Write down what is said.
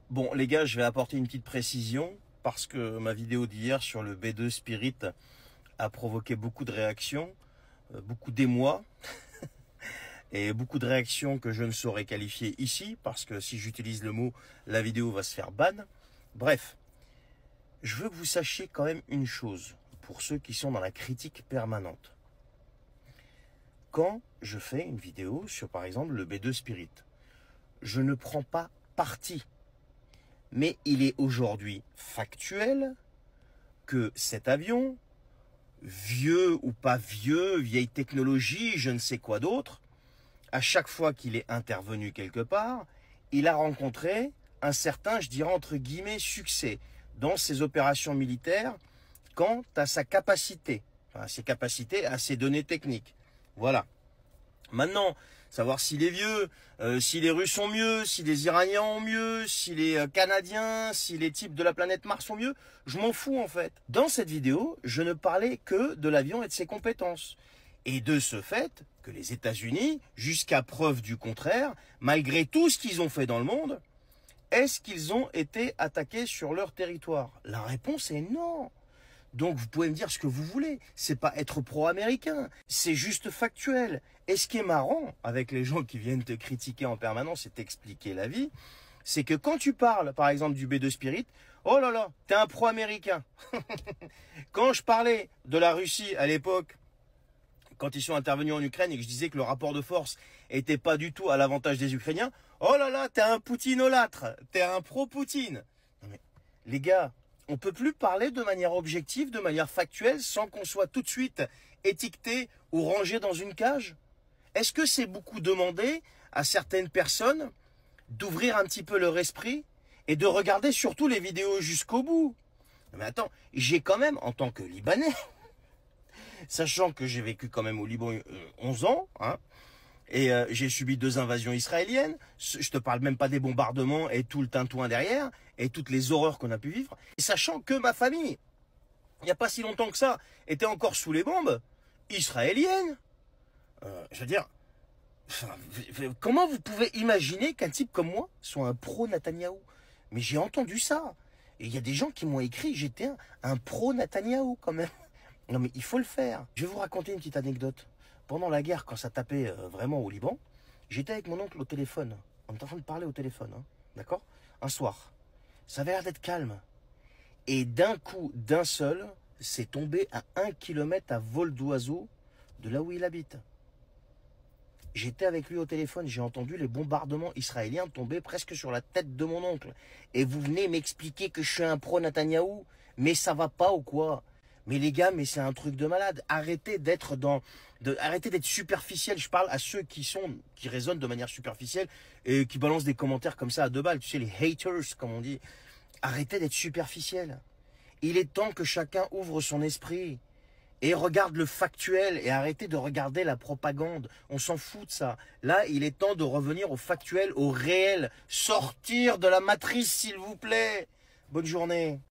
Bon, les gars, je vais apporter une petite précision parce que ma vidéo d'hier sur le B2 Spirit a provoqué beaucoup de réactions, beaucoup d'émoi et beaucoup de réactions que je ne saurais qualifier ici parce que si j'utilise le mot, la vidéo va se faire ban. Bref, je veux que vous sachiez quand même une chose pour ceux qui sont dans la critique permanente. Quand je fais une vidéo sur, par exemple, le B2 Spirit, je ne prends pas parti. Mais il est aujourd'hui factuel que cet avion, vieux ou pas vieux, vieille technologie, je ne sais quoi d'autre, à chaque fois qu'il est intervenu quelque part, il a rencontré un certain, je dirais entre guillemets, succès dans ses opérations militaires quant à sa capacité, à ses capacités, à ses données techniques. Voilà. Maintenant, savoir si les vieux, si les Russes ont mieux, si les Iraniens ont mieux, si les Canadiens, si les types de la planète Mars ont mieux, je m'en fous en fait. Dans cette vidéo, je ne parlais que de l'avion et de ses compétences. Et de ce fait que les États-Unis, jusqu'à preuve du contraire, malgré tout ce qu'ils ont fait dans le monde, est-ce qu'ils ont été attaqués sur leur territoire? La réponse est non. Donc vous pouvez me dire ce que vous voulez, c'est pas être pro-américain, c'est juste factuel. Et ce qui est marrant avec les gens qui viennent te critiquer en permanence et t'expliquer la vie, c'est que quand tu parles par exemple du B2 Spirit, oh là là, t'es un pro-américain. Quand je parlais de la Russie à l'époque, quand ils sont intervenus en Ukraine et que je disais que le rapport de force était pas du tout à l'avantage des Ukrainiens, oh là là, t'es un poutinolâtre, t'es un pro-Poutine. Non mais les gars, on peut plus parler de manière objective, de manière factuelle, sans qu'on soit tout de suite étiqueté ou rangé dans une cage? Est-ce que c'est beaucoup demandé à certaines personnes d'ouvrir un petit peu leur esprit et de regarder surtout les vidéos jusqu'au bout? Mais attends, j'ai quand même, en tant que Libanais, sachant que j'ai vécu quand même au Liban 11 ans, hein, et j'ai subi 2 invasions israéliennes, je te parle même pas des bombardements et tout le tintouin derrière, et toutes les horreurs qu'on a pu vivre, et sachant que ma famille, il n'y a pas si longtemps que ça, était encore sous les bombes israéliennes. Je veux dire, comment vous pouvez imaginer qu'un type comme moi soit un pro-Netanyahou? Mais j'ai entendu ça, et il y a des gens qui m'ont écrit, j'étais un pro-Netanyahou quand même. Non mais il faut le faire. Je vais vous raconter une petite anecdote. Pendant la guerre, quand ça tapait vraiment au Liban, j'étais avec mon oncle au téléphone. On était en train de parler au téléphone, hein, d'accord? Un soir. Ça avait l'air d'être calme. Et d'un coup, d'un seul, c'est tombé à 1 kilomètre à vol d'oiseau de là où il habite. J'étais avec lui au téléphone, j'ai entendu les bombardements israéliens tomber presque sur la tête de mon oncle. Et vous venez m'expliquer que je suis un pro-Netanyahou? Mais ça va pas ou quoi? Mais les gars, mais c'est un truc de malade. Arrêtez d'être arrêtez d'être superficiel. Je parle à ceux qui raisonnent de manière superficielle et qui balancent des commentaires comme ça à 2 balles. Tu sais, les haters, comme on dit. Arrêtez d'être superficiel. Il est temps que chacun ouvre son esprit et regarde le factuel et arrêtez de regarder la propagande. On s'en fout de ça. Là, il est temps de revenir au factuel, au réel. Sortir de la matrice, s'il vous plaît. Bonne journée.